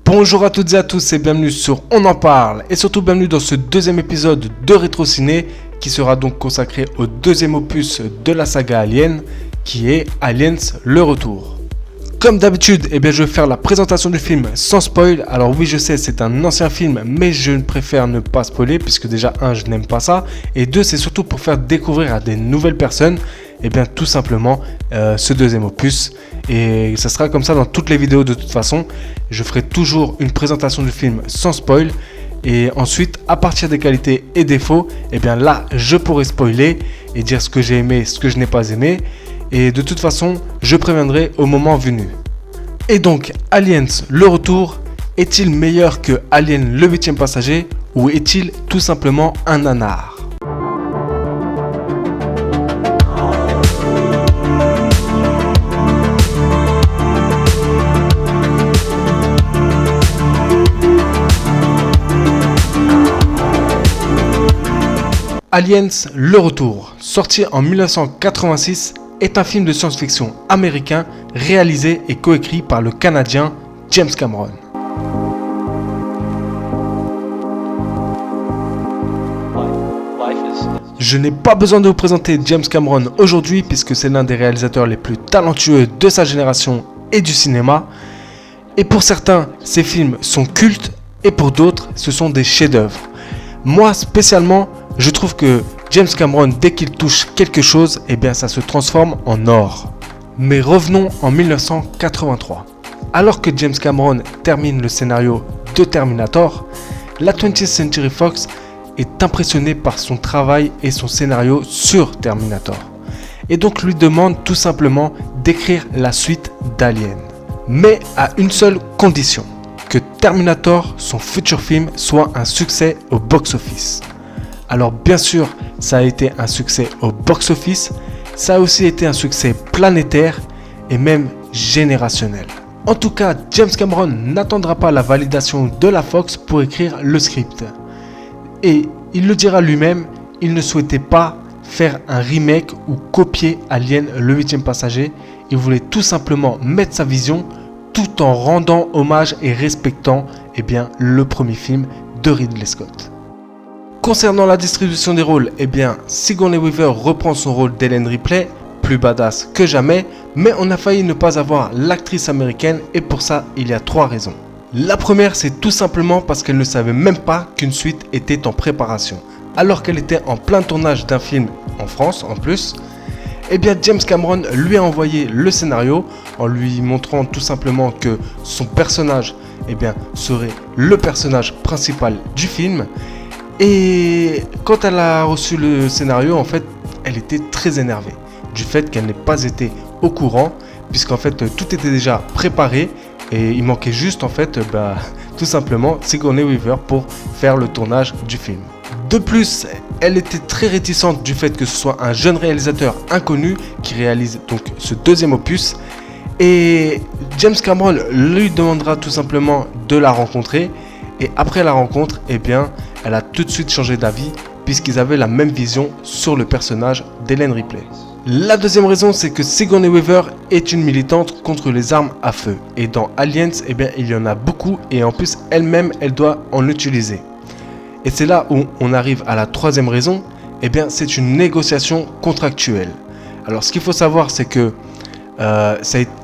Bonjour à toutes et à tous et bienvenue sur On en parle et surtout bienvenue dans ce deuxième épisode de Rétro Ciné qui sera donc consacré au deuxième opus de la saga Alien qui est Aliens le retour. Comme d'habitude, je vais faire la présentation du film sans spoil. Alors oui, je sais, c'est un ancien film, mais je préfère ne pas spoiler puisque déjà je n'aime pas ça et deux, c'est surtout pour faire découvrir à des nouvelles personnes tout simplement ce deuxième opus. Et ça sera comme ça dans toutes les vidéos de toute façon. Je ferai toujours une présentation du film sans spoil. Et ensuite, à partir des qualités et défauts, là, je pourrai spoiler et dire ce que j'ai aimé, ce que je n'ai pas aimé. Et de toute façon, je préviendrai au moment venu. Et donc, Aliens le retour, est-il meilleur que Alien le 8e passager ou est-il tout simplement un nanar ? Aliens le retour, sorti en 1986, est un film de science-fiction américain réalisé et coécrit par le Canadien James Cameron. Je n'ai pas besoin de vous présenter James Cameron aujourd'hui puisque c'est l'un des réalisateurs les plus talentueux de sa génération et du cinéma. Et pour certains, ses films sont cultes et pour d'autres, ce sont des chefs-d'œuvre. Moi spécialement, je trouve que James Cameron, dès qu'il touche quelque chose, ça se transforme en or. Mais revenons en 1983. Alors que James Cameron termine le scénario de Terminator, la 20th Century Fox est impressionnée par son travail et son scénario sur Terminator. Et donc lui demande tout simplement d'écrire la suite d'Alien. Mais à une seule condition, que Terminator, son futur film, soit un succès au box-office. Alors bien sûr, ça a été un succès au box-office, ça a aussi été un succès planétaire et même générationnel. En tout cas, James Cameron n'attendra pas la validation de la Fox pour écrire le script. Et il le dira lui-même, il ne souhaitait pas faire un remake ou copier Alien le 8e passager, il voulait tout simplement mettre sa vision tout en rendant hommage et respectant le premier film de Ridley Scott. Concernant la distribution des rôles, Sigourney Weaver reprend son rôle d'Ellen Ripley, plus badass que jamais, mais on a failli ne pas avoir l'actrice américaine et pour ça, il y a 3 raisons. La première, c'est tout simplement parce qu'elle ne savait même pas qu'une suite était en préparation. Alors qu'elle était en plein tournage d'un film en France en plus, James Cameron lui a envoyé le scénario en lui montrant tout simplement que son personnage serait le personnage principal du film. Et quand elle a reçu le scénario, elle était très énervée du fait qu'elle n'ait pas été au courant, puisqu'en fait tout était déjà préparé et il manquait juste tout simplement Sigourney Weaver pour faire le tournage du film. De plus, elle était très réticente du fait que ce soit un jeune réalisateur inconnu qui réalise donc ce deuxième opus. Et James Cameron lui demandera tout simplement de la rencontrer. Et après la rencontre, elle a tout de suite changé d'avis puisqu'ils avaient la même vision sur le personnage d'Ellen Ripley. La deuxième raison, c'est que Sigourney Weaver est une militante contre les armes à feu. Et dans Aliens, il y en a beaucoup et en plus, elle-même, elle doit en utiliser. Et c'est là où on arrive à la troisième raison, c'est une négociation contractuelle. Alors ce qu'il faut savoir, c'est que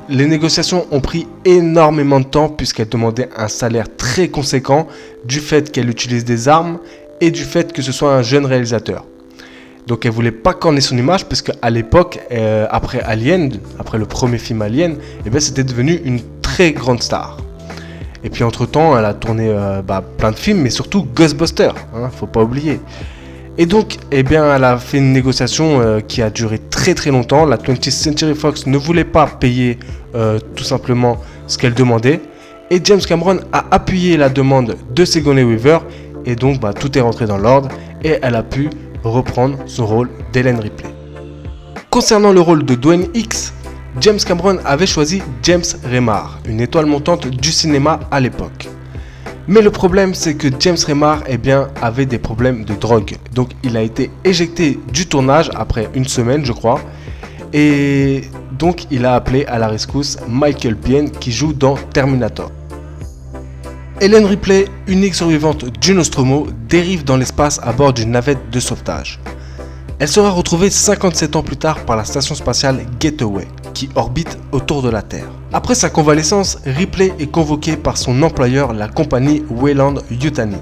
les négociations ont pris énormément de temps puisqu'elle demandait un salaire très conséquent du fait qu'elle utilise des armes et du fait que ce soit un jeune réalisateur. Donc elle voulait pas corner son image puisque à l'époque, après Alien, après le premier film Alien, c'était devenu une très grande star. Et puis entre temps, elle a tourné plein de films, mais surtout Ghostbusters, faut pas oublier. Et donc, elle a fait une négociation qui a duré très très longtemps. La 20th Century Fox ne voulait pas payer tout simplement ce qu'elle demandait. Et James Cameron a appuyé la demande de Sigourney Weaver. Et donc, tout est rentré dans l'ordre. Et elle a pu reprendre son rôle d'Ellen Ripley. Concernant le rôle de Dwayne Hicks, James Cameron avait choisi James Remar, une étoile montante du cinéma à l'époque. Mais le problème, c'est que James Remar avait des problèmes de drogue. Donc il a été éjecté du tournage après une semaine, je crois. Et donc il a appelé à la rescousse Michael Biehn qui joue dans Terminator. Ellen Ripley, unique survivante du Nostromo, dérive dans l'espace à bord d'une navette de sauvetage. Elle sera retrouvée 57 ans plus tard par la station spatiale Gateway, qui orbite autour de la Terre. Après sa convalescence, Ripley est convoquée par son employeur, la compagnie Weyland-Yutani,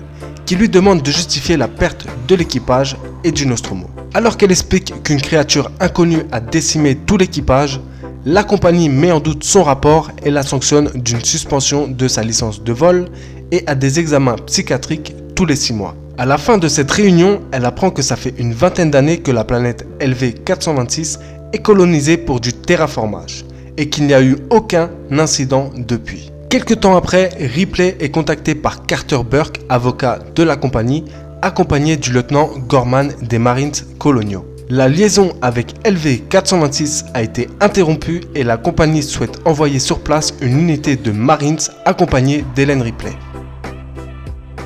qui lui demande de justifier la perte de l'équipage et du Nostromo. Alors qu'elle explique qu'une créature inconnue a décimé tout l'équipage, la compagnie met en doute son rapport et la sanctionne d'une suspension de sa licence de vol et à des examens psychiatriques tous les 6 mois. À la fin de cette réunion, elle apprend que ça fait une vingtaine d'années que la planète LV-426 est colonisée pour du terraformage et qu'il n'y a eu aucun incident depuis. Quelque temps après, Ripley est contactée par Carter Burke, avocat de la compagnie, accompagné du lieutenant Gorman des Marines coloniaux. La liaison avec LV-426 a été interrompue et la compagnie souhaite envoyer sur place une unité de Marines accompagnée d'Ellen Ripley.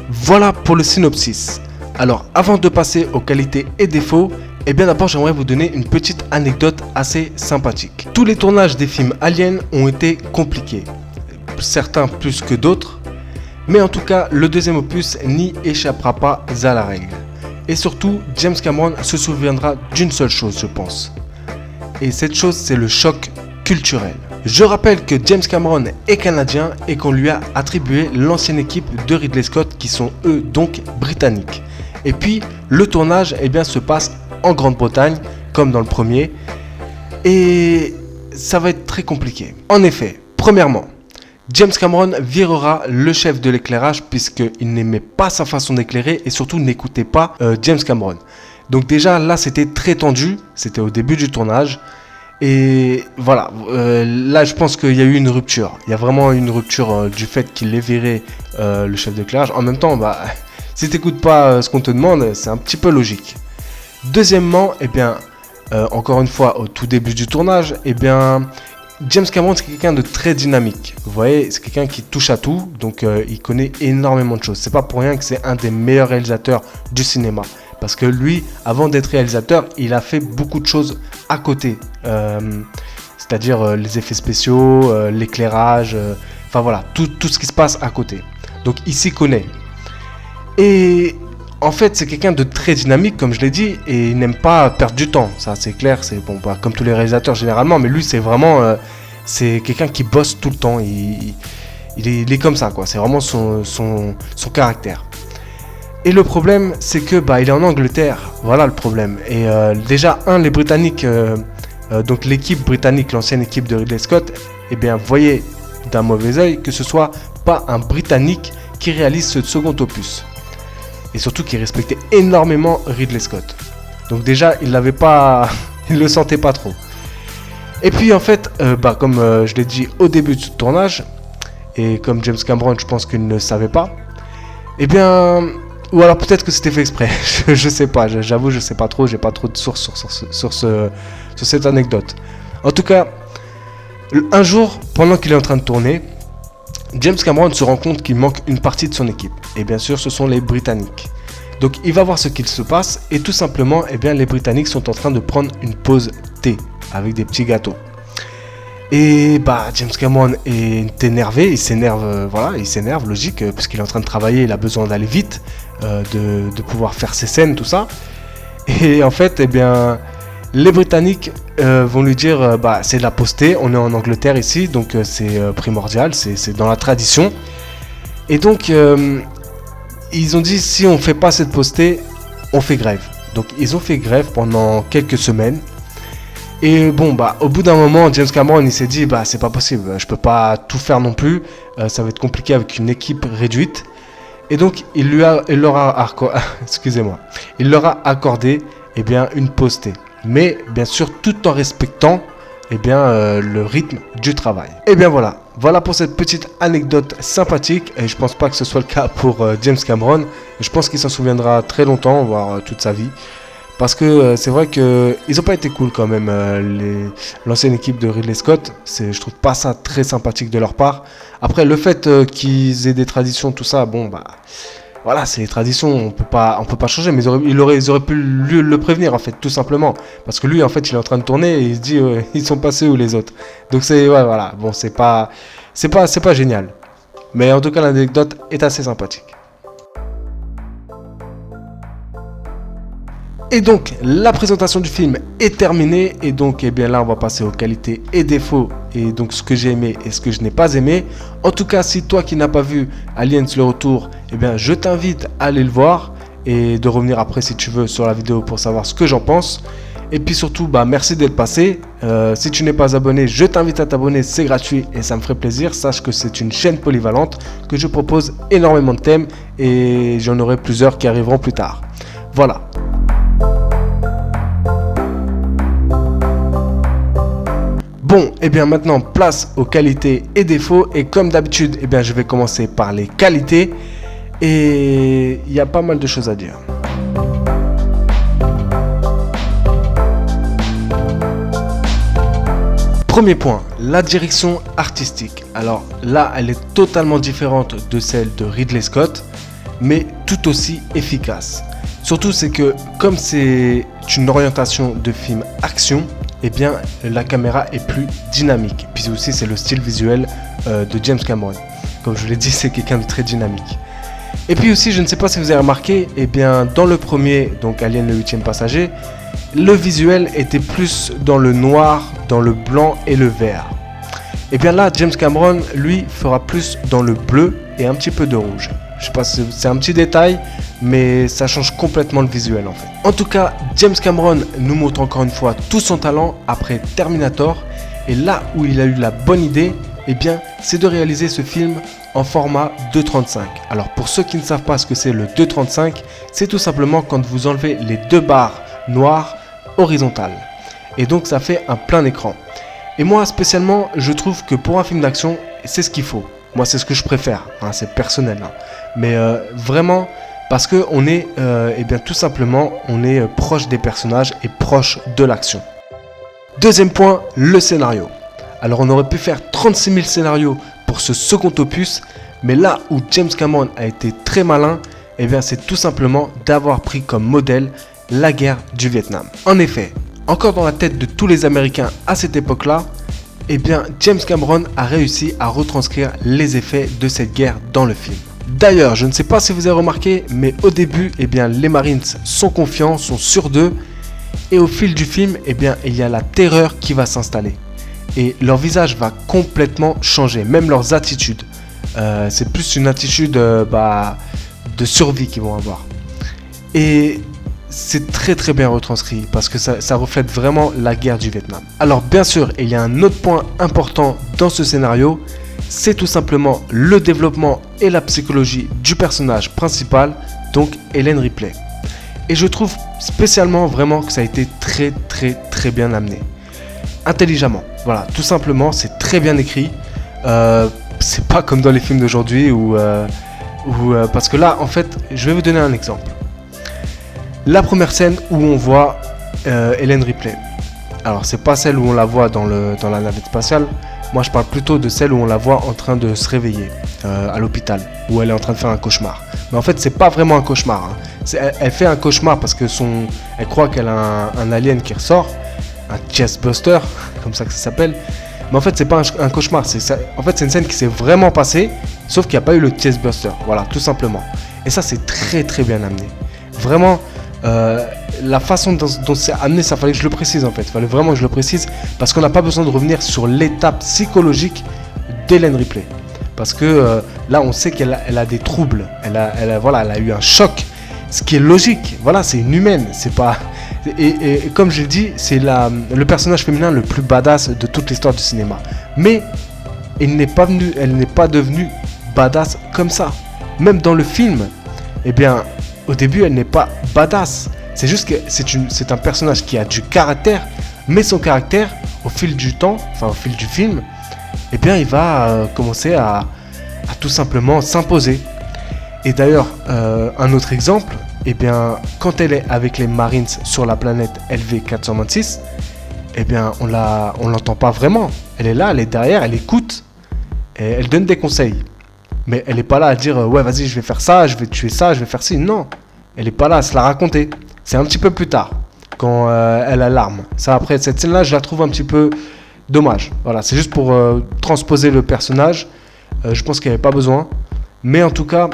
Voilà pour le synopsis. Alors avant de passer aux qualités et défauts, d'abord j'aimerais vous donner une petite anecdote assez sympathique. Tous les tournages des films Alien ont été compliqués, certains plus que d'autres, mais en tout cas le deuxième opus n'y échappera pas à la règle. Et surtout, James Cameron se souviendra d'une seule chose, je pense. Et cette chose, c'est le choc culturel. Je rappelle que James Cameron est canadien et qu'on lui a attribué l'ancienne équipe de Ridley Scott qui sont eux donc britanniques. Et puis, le tournage se passe en Grande-Bretagne, comme dans le premier. Et ça va être très compliqué. En effet, premièrement, James Cameron virera le chef de l'éclairage puisqu'il n'aimait pas sa façon d'éclairer et surtout n'écoutait pas James Cameron. Donc déjà là c'était très tendu, c'était au début du tournage et voilà, là je pense qu'il y a eu une rupture. Il y a vraiment une rupture du fait qu'il ait viré le chef d'éclairage. En même temps, si tu n'écoutes pas ce qu'on te demande, c'est un petit peu logique. Deuxièmement, encore une fois au tout début du tournage, James Cameron c'est quelqu'un de très dynamique, vous voyez, c'est quelqu'un qui touche à tout, donc il connaît énormément de choses. C'est pas pour rien que c'est un des meilleurs réalisateurs du cinéma, parce que lui, avant d'être réalisateur, il a fait beaucoup de choses à côté, c'est-à-dire les effets spéciaux, l'éclairage, tout ce qui se passe à côté. Donc il s'y connaît. Et en fait, c'est quelqu'un de très dynamique, comme je l'ai dit, et il n'aime pas perdre du temps. Ça, c'est clair, c'est comme tous les réalisateurs généralement, mais lui, c'est vraiment, c'est quelqu'un qui bosse tout le temps. Il est comme ça, quoi. C'est vraiment son caractère. Et le problème, c'est que il est en Angleterre. Voilà le problème. Et déjà, les Britanniques, donc l'équipe britannique, l'ancienne équipe de Ridley Scott, voyez d'un mauvais œil que ce soit pas un Britannique qui réalise ce second opus. Et surtout qu'il respectait énormément Ridley Scott. Donc déjà, il le sentait pas trop. Et puis en fait, comme je l'ai dit au début du tournage, et comme James Cameron, je pense qu'il ne savait pas, ou alors peut-être que c'était fait exprès, je sais pas, j'avoue, je sais pas trop, j'ai pas trop de sources sur cette anecdote. En tout cas, un jour, pendant qu'il est en train de tourner, James Cameron se rend compte qu'il manque une partie de son équipe. Et bien sûr, ce sont les Britanniques. Donc il va voir ce qu'il se passe et tout simplement, les Britanniques sont en train de prendre une pause thé avec des petits gâteaux. Et James Cameron est énervé, il s'énerve, logique, puisqu'il est en train de travailler, il a besoin d'aller vite, de pouvoir faire ses scènes, tout ça. Et en fait, les Britanniques vont lui dire c'est de la pause thé, on est en Angleterre ici, donc c'est primordial, c'est dans la tradition. Et donc ils ont dit si on fait pas cette pause thé, on fait grève. Donc ils ont fait grève pendant quelques semaines. Et au bout d'un moment, James Cameron il s'est dit c'est pas possible, je peux pas tout faire non plus, ça va être compliqué avec une équipe réduite. Et donc il leur a accordé une pause thé. Mais bien sûr tout en respectant le rythme du travail. Voilà pour cette petite anecdote sympathique, et je pense pas que ce soit le cas pour James Cameron. Je pense qu'il s'en souviendra très longtemps, voire toute sa vie, parce que c'est vrai que ils ont pas été cool quand même, l'ancienne équipe de Ridley Scott. Je trouve pas ça très sympathique de leur part. Après le fait qu'ils aient des traditions, tout ça, voilà, c'est les traditions, on peut pas changer, mais ils auraient pu le prévenir en fait, tout simplement, parce que lui en fait il est en train de tourner et il se dit ils sont passés où les autres. Donc c'est pas génial. Mais en tout cas, l'anecdote est assez sympathique. Et donc, la présentation du film est terminée. Et donc, eh bien là, on va passer aux qualités et défauts. Et donc, ce que j'ai aimé et ce que je n'ai pas aimé. En tout cas, si toi qui n'as pas vu Aliens le retour, eh bien, je t'invite à aller le voir. Et de revenir après si tu veux sur la vidéo pour savoir ce que j'en pense. Et puis surtout, merci d'être passé. Si tu n'es pas abonné, je t'invite à t'abonner. C'est gratuit et ça me ferait plaisir. Sache que c'est une chaîne polyvalente, que je propose énormément de thèmes. Et j'en aurai plusieurs qui arriveront plus tard. Voilà. Bon, et bien maintenant, place aux qualités et défauts. Et comme d'habitude, eh bien, je vais commencer par les qualités. Et il y a pas mal de choses à dire. Premier point, la direction artistique. Alors là, elle est totalement différente de celle de Ridley Scott, mais tout aussi efficace. Surtout, c'est que comme c'est une orientation de film action, eh bien, la caméra est plus dynamique. Puis aussi, c'est le style visuel de James Cameron. Comme je vous l'ai dit, c'est quelqu'un de très dynamique. Et puis aussi, je ne sais pas si vous avez remarqué, eh bien, dans le premier, donc Alien le 8e passager, le visuel était plus dans le noir, dans le blanc et le vert. Et bien là, James Cameron, lui, fera plus dans le bleu et un petit peu de rouge. Je sais pas si c'est un petit détail, mais ça change complètement le visuel en fait. En tout cas, James Cameron nous montre encore une fois tout son talent après Terminator. Et là où il a eu la bonne idée, eh bien, c'est de réaliser ce film en format 2.35. Alors pour ceux qui ne savent pas ce que c'est le 2.35, c'est tout simplement quand vous enlevez les deux barres noires horizontales. Et donc ça fait un plein écran. Et moi spécialement, je trouve que pour un film d'action, c'est ce qu'il faut. Moi c'est ce que je préfère, c'est personnel. Mais vraiment, parce que on est, eh bien tout simplement, on est proche des personnages et proche de l'action. Deuxième point, le scénario. Alors on aurait pu faire 36 000 scénarios pour ce second opus, mais là où James Cameron a été très malin, eh bien c'est tout simplement d'avoir pris comme modèle la guerre du Vietnam. En effet, encore dans la tête de tous les Américains à cette époque-là, eh bien James Cameron a réussi à retranscrire les effets de cette guerre dans le film. D'ailleurs, je ne sais pas si vous avez remarqué, mais au début, eh bien les Marines sont confiants, sont sûrs d'eux, et au fil du film, eh bien il y a la terreur qui va s'installer. Et leur visage va complètement changer, même leurs attitudes. C'est plus une attitude de survie qu'ils vont avoir. Et c'est très très bien retranscrit parce que ça reflète vraiment la guerre du Vietnam. Alors bien sûr, il y a un autre point important dans ce scénario, c'est tout simplement le développement et la psychologie du personnage principal, donc Ellen Ripley. Et je trouve spécialement vraiment que ça a été très très très bien amené. Intelligemment, voilà, tout simplement, c'est très bien écrit. C'est pas comme dans les films d'aujourd'hui parce que là, en fait, je vais vous donner un exemple. La première scène où on voit Ellen Ripley. Alors, c'est pas celle où on la voit dans la navette spatiale. Moi, je parle plutôt de celle où on la voit en train de se réveiller à l'hôpital, où elle est en train de faire un cauchemar. Mais en fait, c'est pas vraiment un cauchemar. Elle fait un cauchemar parce que elle croit qu'elle a un alien qui ressort. Un chestbuster, comme ça que ça s'appelle. Mais en fait, c'est pas un cauchemar. En fait, c'est une scène qui s'est vraiment passée, sauf qu'il n'y a pas eu le chestbuster. Voilà, tout simplement. Et ça, c'est très très bien amené. Vraiment, la façon dont c'est amené, ça fallait que je le précise en fait. Il fallait vraiment que je le précise parce qu'on n'a pas besoin de revenir sur l'état psychologique d'Ellen Ripley. Parce que là, on sait qu'elle a des troubles. Elle a eu un choc. Ce qui est logique. Voilà, c'est une humaine. C'est pas. Et comme je l'ai dit, c'est le personnage féminin le plus badass de toute l'histoire du cinéma. Mais elle n'est pas devenue badass comme ça. Même dans le film, eh bien, au début, elle n'est pas badass. C'est juste que c'est un personnage qui a du caractère, mais son caractère, au fil du temps, enfin au fil du film, eh bien, il va commencer à tout simplement s'imposer. Et d'ailleurs, un autre exemple, eh bien, quand elle est avec les Marines sur la planète LV-426, eh bien, on l'entend pas vraiment. Elle est là, elle est derrière, elle écoute, et elle donne des conseils. Mais elle n'est pas là à dire ouais, vas-y, je vais faire ça, je vais tuer ça, je vais faire ci. Non, elle n'est pas là à se la raconter. C'est un petit peu plus tard, quand elle a l'arme. Ça, après, cette scène-là, je la trouve un petit peu dommage. Voilà, c'est juste pour transposer le personnage. Je pense qu'il n'y avait pas besoin. Mais en tout cas,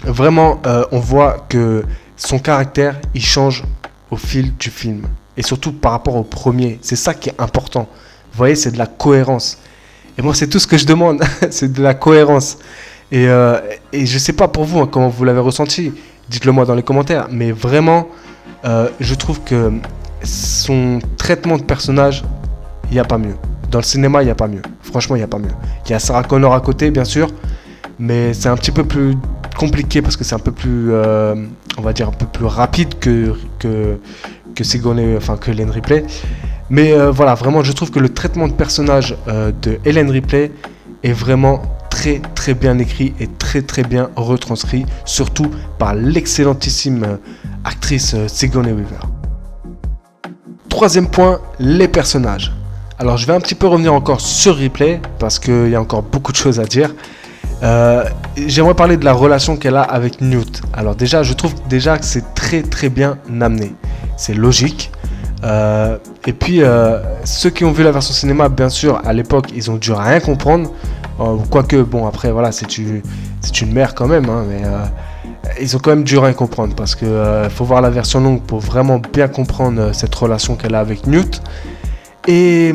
vraiment, on voit que son caractère, il change au fil du film. Et surtout par rapport au premier. C'est ça qui est important. Vous voyez, c'est de la cohérence. Et moi, c'est tout ce que je demande. C'est de la cohérence. Et je ne sais pas pour vous, comment vous l'avez ressenti. Dites-le moi dans les commentaires. Mais vraiment, je trouve que son traitement de personnage, il n'y a pas mieux. Dans le cinéma, il n'y a pas mieux. Franchement, il n'y a pas mieux. Il y a Sarah Connor à côté, bien sûr. Mais c'est un petit peu plus compliqué parce que c'est un peu plus, on va dire, un peu plus rapide que Ellen Ripley. Mais voilà, vraiment, je trouve que le traitement de personnage de Ellen Ripley est vraiment très très bien écrit et très très bien retranscrit, surtout par l'excellentissime actrice Sigourney Weaver. Troisième point, les personnages. Alors je vais un petit peu revenir encore sur Ripley parce qu'il y a encore beaucoup de choses à dire. J'aimerais parler de la relation qu'elle a avec Newt. Alors déjà, je trouve déjà que c'est très très bien amené. C'est logique. Et puis ceux qui ont vu la version cinéma, bien sûr, à l'époque, ils ont dû rien comprendre. Quoique, bon, après, voilà, c'est une mère quand même, hein, mais ils ont quand même dû rien comprendre parce que faut voir la version longue pour vraiment bien comprendre cette relation qu'elle a avec Newt. Et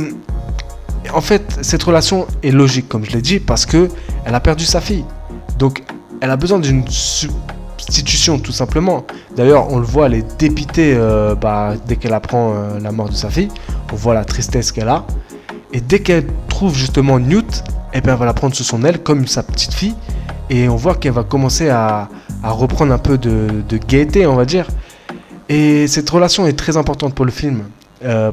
en fait, cette relation est logique, comme je l'ai dit, parce que elle a perdu sa fille. Donc, elle a besoin d'une substitution, tout simplement. D'ailleurs, on le voit, elle est dépitée dès qu'elle apprend la mort de sa fille. On voit la tristesse qu'elle a. Et dès qu'elle trouve justement Newt, eh bien, elle va la prendre sous son aile comme sa petite fille. Et on voit qu'elle va commencer à reprendre un peu de gaieté, on va dire. Et cette relation est très importante pour le film.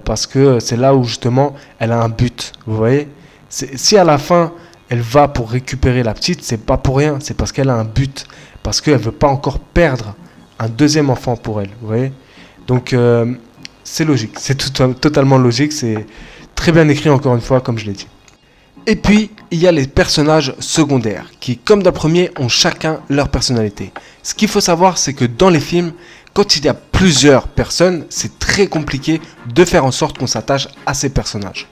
Parce que c'est là où justement elle a un but, vous voyez. Si à la fin elle va pour récupérer la petite, c'est pas pour rien, c'est parce qu'elle a un but, parce qu'elle veut pas encore perdre un deuxième enfant pour elle, vous voyez. Donc c'est logique, c'est totalement logique, c'est très bien écrit encore une fois comme je l'ai dit. Et puis il y a les personnages secondaires qui, comme dans le premier, ont chacun leur personnalité. Ce qu'il faut savoir, c'est que dans les films, quand il y a plusieurs personnes, c'est très compliqué de faire en sorte qu'on s'attache à ces personnages.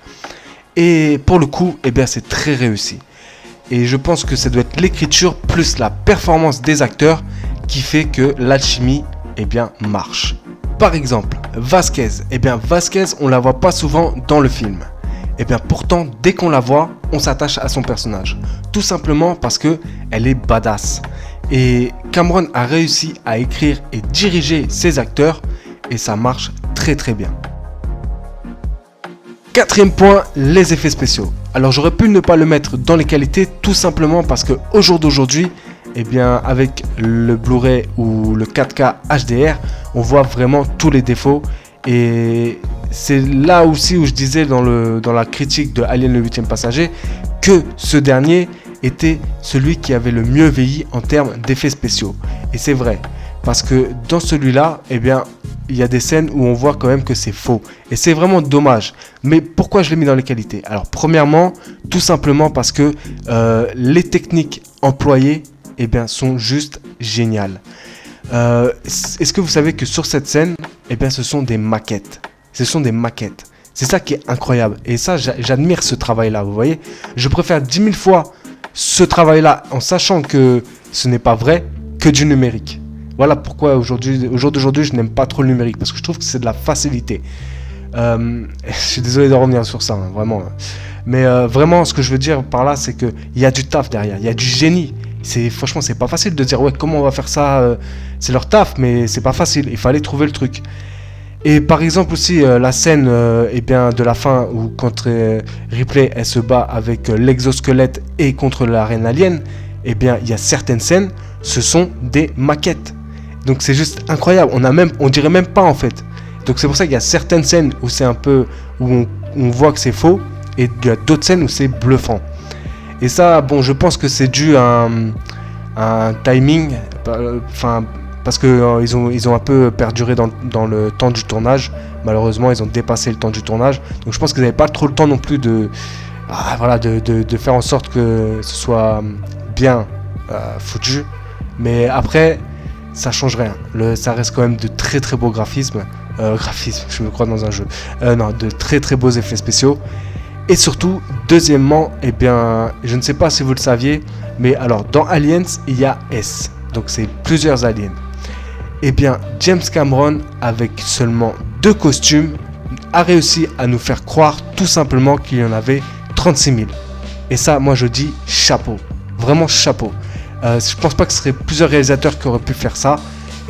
Et pour le coup, eh bien, c'est très réussi. Et je pense que ça doit être l'écriture plus la performance des acteurs qui fait que l'alchimie, eh bien, marche. Par exemple, Vasquez. Eh bien, Vasquez, on la voit pas souvent dans le film. Eh bien, pourtant, dès qu'on la voit, on s'attache à son personnage. Tout simplement parce que elle est badass. Et Cameron a réussi à écrire et diriger ses acteurs et ça marche très très bien. Quatrième point, les effets spéciaux. Alors j'aurais pu ne pas le mettre dans les qualités tout simplement parce que au jour d'aujourd'hui, eh bien avec le Blu-ray ou le 4K HDR, on voit vraiment tous les défauts. Et c'est là aussi où je disais dans la critique de Alien le 8e passager que ce dernier était celui qui avait le mieux vieilli en termes d'effets spéciaux. Et c'est vrai, parce que dans celui-là, eh bien, il y a des scènes où on voit quand même que c'est faux. Et c'est vraiment dommage. Mais pourquoi je l'ai mis dans les qualités ? Alors, premièrement, tout simplement parce que les techniques employées, eh bien, sont juste géniales. Est-ce que vous savez que sur cette scène, eh bien, ce sont des maquettes. Ce sont des maquettes. C'est ça qui est incroyable. Et ça, j'admire ce travail-là, vous voyez. Je préfère 10 000 fois ce travail-là en sachant que ce n'est pas vrai que du numérique. Voilà pourquoi au jour d'aujourd'hui, je n'aime pas trop le numérique. Parce que je trouve que c'est de la facilité. Je suis désolé de revenir sur ça, hein, vraiment. Mais vraiment, ce que je veux dire par là, c'est qu'il y a du taf derrière. Il y a du génie. Franchement, c'est pas facile de dire, ouais, comment on va faire ça c'est leur taf, mais c'est pas facile. Il fallait trouver le truc. Et par exemple aussi la scène eh bien, de la fin où quand Ripley elle se bat avec l'exosquelette et contre la reine alien, eh bien il y a certaines scènes, ce sont des maquettes. Donc c'est juste incroyable, on dirait même pas en fait. Donc c'est pour ça qu'il y a certaines scènes où c'est un peu où on voit que c'est faux et il y a d'autres scènes où c'est bluffant. Et ça, bon, je pense que c'est dû à un timing, parce que ils ont un peu perduré dans le temps du tournage. Malheureusement, ils ont dépassé le temps du tournage. Donc je pense qu'ils n'avaient pas trop le temps non plus de faire en sorte que ce soit bien foutu. Mais après, ça change rien. Ça reste quand même de très très beaux graphismes. Je me crois dans un jeu. De très très beaux effets spéciaux. Et surtout, deuxièmement, eh bien, je ne sais pas si vous le saviez, mais alors dans Aliens, il y a S, donc c'est plusieurs aliens. Eh bien, James Cameron, avec seulement 2 costumes, a réussi à nous faire croire tout simplement qu'il y en avait 36 000. Et ça, moi je dis chapeau, vraiment chapeau. Je pense pas que ce serait plusieurs réalisateurs qui auraient pu faire ça.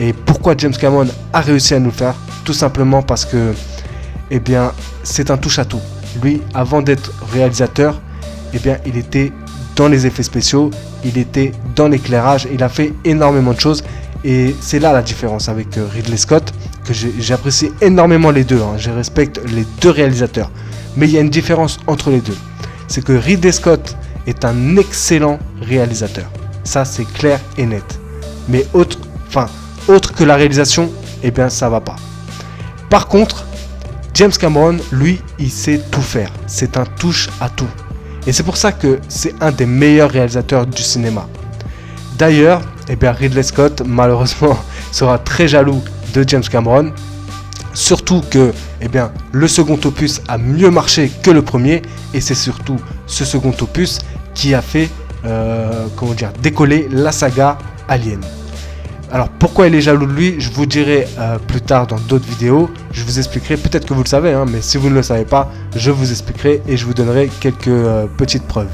Et pourquoi James Cameron a réussi à nous le faire? Tout simplement parce que, eh bien, c'est un touche-à-tout. Lui, avant d'être réalisateur, eh bien, il était dans les effets spéciaux, il était dans l'éclairage, il a fait énormément de choses. Et c'est là la différence avec Ridley Scott, que j'apprécie énormément les deux, hein. Je respecte les deux réalisateurs. Mais il y a une différence entre les deux. C'est que Ridley Scott est un excellent réalisateur. Ça, c'est clair et net. Mais autre que la réalisation, eh bien, ça va pas. Par contre, James Cameron, lui, il sait tout faire. C'est un touche à tout. Et c'est pour ça que c'est un des meilleurs réalisateurs du cinéma. D'ailleurs, eh bien, Ridley Scott, malheureusement, sera très jaloux de James Cameron. Surtout que, eh bien, le second opus a mieux marché que le premier. Et c'est surtout ce second opus qui a fait, décoller la saga Alien. Alors pourquoi il est jaloux de lui, je vous dirai plus tard dans d'autres vidéos. Je vous expliquerai, peut-être que vous le savez, hein, mais si vous ne le savez pas, je vous expliquerai et je vous donnerai quelques petites preuves.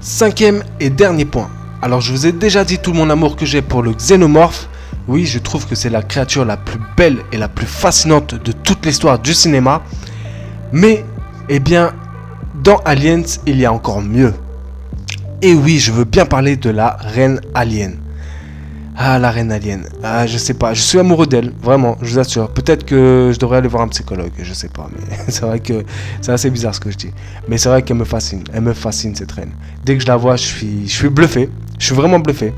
5e et dernier point. Alors je vous ai déjà dit tout mon amour que j'ai pour le xénomorphe. Oui, je trouve que c'est la créature la plus belle et la plus fascinante de toute l'histoire du cinéma. Mais, eh bien, dans Aliens, il y a encore mieux. Et oui, je veux bien parler de la reine alien. Ah, la reine alien. Ah, je sais pas, je suis amoureux d'elle, vraiment, je vous assure. Peut-être que je devrais aller voir un psychologue, je sais pas, mais c'est vrai que c'est assez bizarre ce que je dis. Mais c'est vrai qu'elle me fascine, cette reine. Dès que je la vois, je suis bluffé, je suis vraiment bluffé.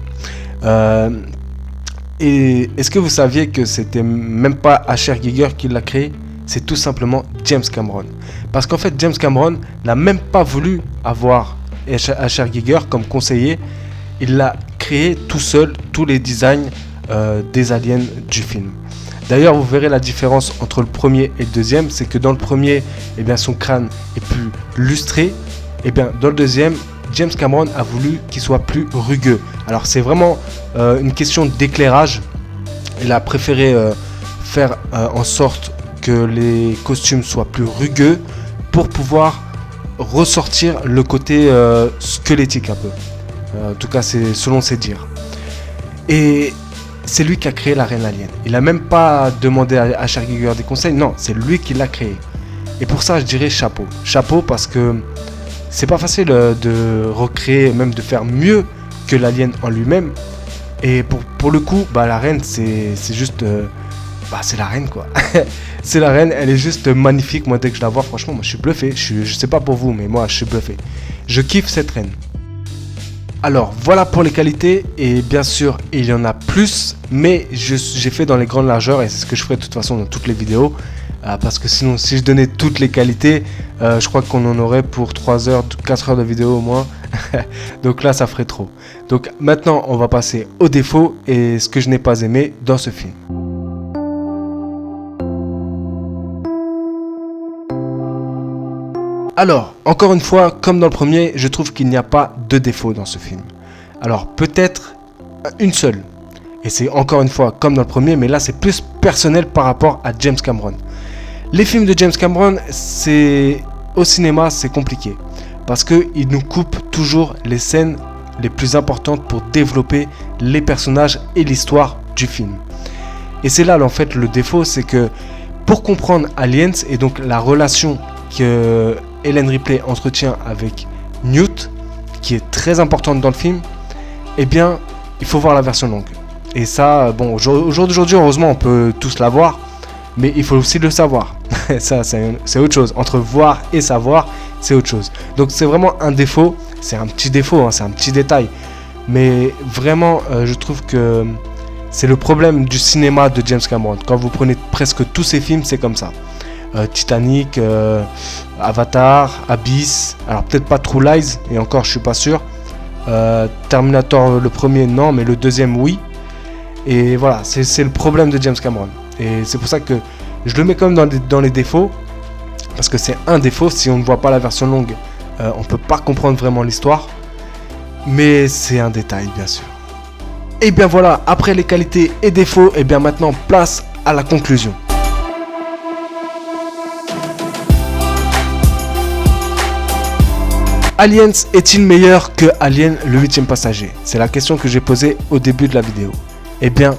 Et est-ce que vous saviez que c'était même pas H.R. Giger qui l'a créé? C'est tout simplement James Cameron. Parce qu'en fait, James Cameron n'a même pas voulu avoir H.R. Giger comme conseiller. Il l'a créé tout seul, tous les designs des aliens du film. D'ailleurs, vous verrez la différence entre le premier et le deuxième, c'est que dans le premier, eh bien, son crâne est plus lustré. Et bien, dans le deuxième, James Cameron a voulu qu'il soit plus rugueux. Alors, c'est vraiment une question d'éclairage. Il a préféré faire en sorte que les costumes soient plus rugueux pour pouvoir ressortir le côté squelettique un peu. En tout cas, c'est selon ses dires. Et c'est lui qui a créé la reine alien. Il n'a même pas demandé à H.R. Giger des conseils. Non, c'est lui qui l'a créé. Et pour ça, je dirais chapeau. Chapeau parce que c'est pas facile de recréer, même de faire mieux que l'alien en lui-même. Et pour le coup, bah, la reine, c'est juste... c'est la reine, quoi. C'est la reine, elle est juste magnifique. Moi, dès que je la vois, franchement, moi, je suis bluffé. Je sais pas pour vous, mais moi, je suis bluffé. Je kiffe cette reine. Alors voilà pour les qualités, et bien sûr il y en a plus, mais j'ai fait dans les grandes largeurs et c'est ce que je ferai de toute façon dans toutes les vidéos, parce que sinon si je donnais toutes les qualités, je crois qu'on en aurait pour 3 heures, 4 heures de vidéo au moins, donc là ça ferait trop. Donc maintenant on va passer aux défauts et ce que je n'ai pas aimé dans ce film. Alors, encore une fois, comme dans le premier, je trouve qu'il n'y a pas de défaut dans ce film. Alors, peut-être une seule. Et c'est encore une fois comme dans le premier, mais là c'est plus personnel par rapport à James Cameron. Les films de James Cameron, au cinéma, c'est compliqué. Parce qu'il nous coupe toujours les scènes les plus importantes pour développer les personnages et l'histoire du film. Et c'est là en fait le défaut, c'est que pour comprendre Aliens et donc la relation que Ellen Ripley entretient avec Newt, qui est très importante dans le film, eh bien, il faut voir la version longue. Et ça, bon, au jour d'aujourd'hui, heureusement, on peut tous la voir, mais il faut aussi le savoir. Ça, c'est autre chose. Entre voir et savoir, c'est autre chose. Donc, c'est vraiment un défaut. C'est un petit défaut, hein, c'est un petit détail. Mais vraiment, je trouve que c'est le problème du cinéma de James Cameron. Quand vous prenez presque tous ses films, c'est comme ça. Titanic, Avatar, Abyss, alors peut-être pas True Lies, et encore je suis pas sûr. Terminator le premier non, mais le deuxième oui. Et voilà, c'est le problème de James Cameron. Et c'est pour ça que je le mets quand même dans les défauts, parce que c'est un défaut. Si on ne voit pas la version longue, on peut pas comprendre vraiment l'histoire. Mais c'est un détail, bien sûr. Et bien voilà, après les qualités et défauts, et bien maintenant place à la conclusion. Aliens est-il meilleur que Alien le 8e passager? C'est la question que j'ai posée au début de la vidéo. Eh bien,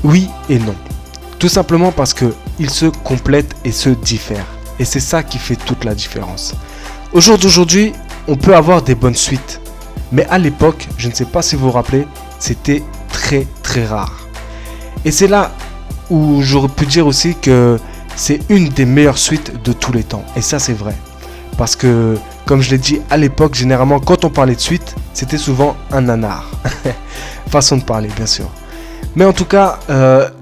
oui et non. Tout simplement parce qu'ils se complètent et se diffèrent. Et c'est ça qui fait toute la différence. Au jour d'aujourd'hui, on peut avoir des bonnes suites. Mais à l'époque, je ne sais pas si vous vous rappelez, c'était très très rare. Et c'est là où j'aurais pu dire aussi que c'est une des meilleures suites de tous les temps. Et ça c'est vrai. Parce que, comme je l'ai dit à l'époque, généralement quand on parlait de suite, c'était souvent un nanar. Façon de parler bien sûr. Mais en tout cas,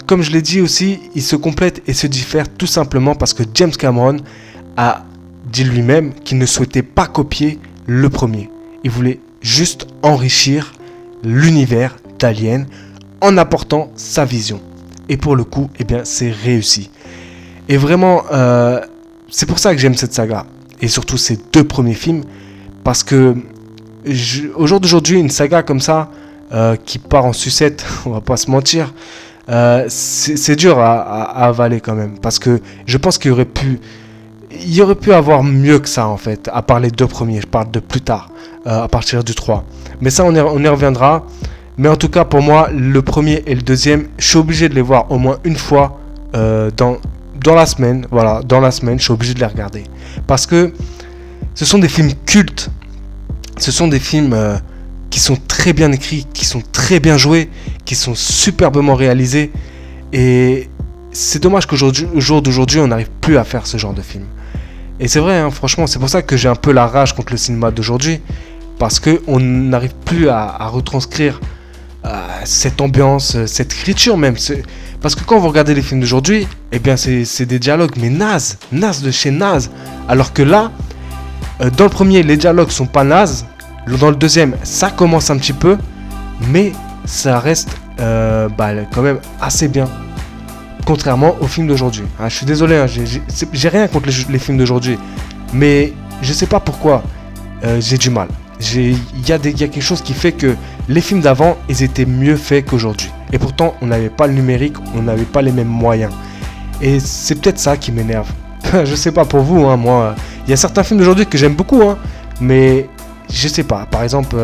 comme je l'ai dit aussi, ils se complètent et se diffèrent tout simplement parce que James Cameron a dit lui-même qu'il ne souhaitait pas copier le premier. Il voulait juste enrichir l'univers d'Alien en apportant sa vision. Et pour le coup, eh bien, c'est réussi. Et vraiment, c'est pour ça que j'aime cette saga. Et surtout ces deux premiers films. Parce que, au jour d'aujourd'hui, une saga comme ça, qui part en sucette, on va pas se mentir, c'est dur à avaler quand même. Parce que je pense qu'il y aurait pu avoir mieux que ça en fait. À part les deux premiers, je parle de plus tard. À partir du 3. Mais ça, on y reviendra. Mais en tout cas, pour moi, le premier et le deuxième, je suis obligé de les voir au moins une fois dans la semaine. Voilà, dans la semaine, je suis obligé de les regarder. Parce que ce sont des films cultes. Ce sont des films qui sont très bien écrits, qui sont très bien joués, qui sont superbement réalisés. Et c'est dommage qu'au jour d'aujourd'hui, on n'arrive plus à faire ce genre de film. Et c'est vrai, hein, franchement, c'est pour ça que j'ai un peu la rage contre le cinéma d'aujourd'hui. Parce qu'on n'arrive plus à retranscrire cette ambiance, cette écriture même. Parce que quand vous regardez les films d'aujourd'hui, eh bien c'est des dialogues, mais nazes de chez naze. Alors que là, dans le premier, les dialogues sont pas nazes. Dans le deuxième, ça commence un petit peu, mais ça reste quand même assez bien. Contrairement aux films d'aujourd'hui. Je suis désolé, hein, j'ai rien contre les films d'aujourd'hui. Mais je sais pas pourquoi j'ai du mal. Il y a quelque chose qui fait que les films d'avant, ils étaient mieux faits qu'aujourd'hui. Et pourtant, on n'avait pas le numérique, on n'avait pas les mêmes moyens. Et c'est peut-être ça qui m'énerve. Je sais pas pour vous, hein, moi. Il y a certains films d'aujourd'hui que j'aime beaucoup, hein, mais je sais pas. Par exemple,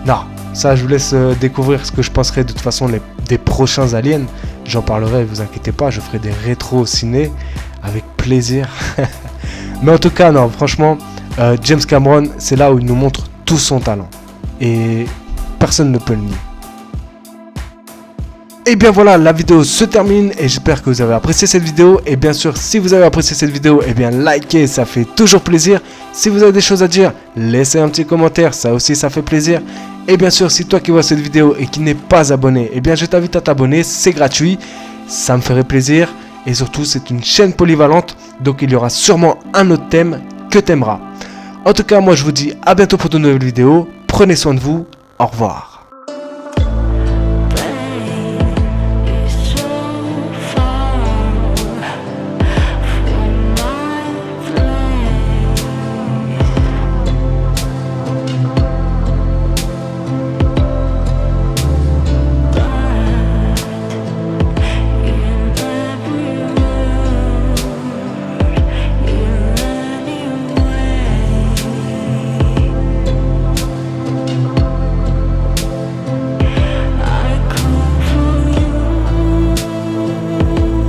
non, ça je vous laisse découvrir ce que je penserai de toute façon des prochains Aliens. J'en parlerai, vous inquiétez pas, je ferai des rétros au ciné avec plaisir. Mais en tout cas, non, franchement, James Cameron, c'est là où il nous montre tout son talent. Et personne ne peut le nier. Et bien voilà, la vidéo se termine et j'espère que vous avez apprécié cette vidéo. Et bien sûr, si vous avez apprécié cette vidéo, et bien likez, ça fait toujours plaisir. Si vous avez des choses à dire, laissez un petit commentaire, ça aussi ça fait plaisir. Et bien sûr, si toi qui vois cette vidéo et qui n'es pas abonné, et bien je t'invite à t'abonner, c'est gratuit, ça me ferait plaisir. Et surtout, c'est une chaîne polyvalente, donc il y aura sûrement un autre thème que t'aimeras. En tout cas, moi je vous dis à bientôt pour de nouvelles vidéos. Prenez soin de vous. Au revoir.